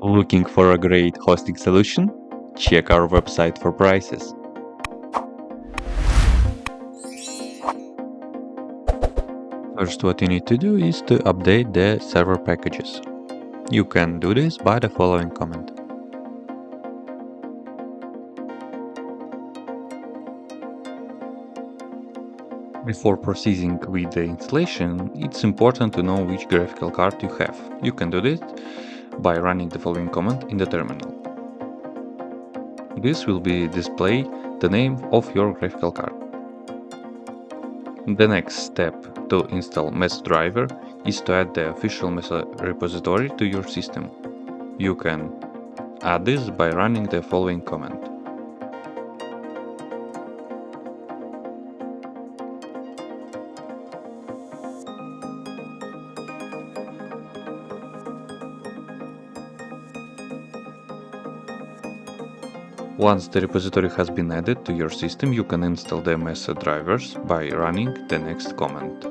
Looking for a great hosting solution? Check our website for prices. First, what you need to do is to update the server packages. You can do this by the following command. Before proceeding with the installation, it's important to know which graphical card you have. You can do this by running the following command in the terminal. This will display the name of your graphical card. The next step to install Mesa driver is to add the official Mesa repository to your system. You can add this by running the following command. Once the repository has been added to your system, you can install the Mesa drivers by running the next command.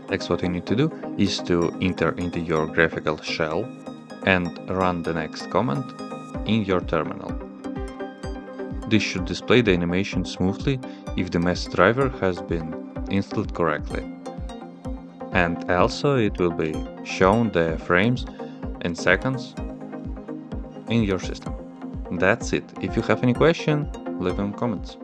Next, what you need to do is to enter into your graphical shell and run the next command in your terminal. This should display the animation smoothly if the Mesa driver has been installed correctly. And also it will be shown the frames and seconds in your system. That's it. If you have any question, leave them comments.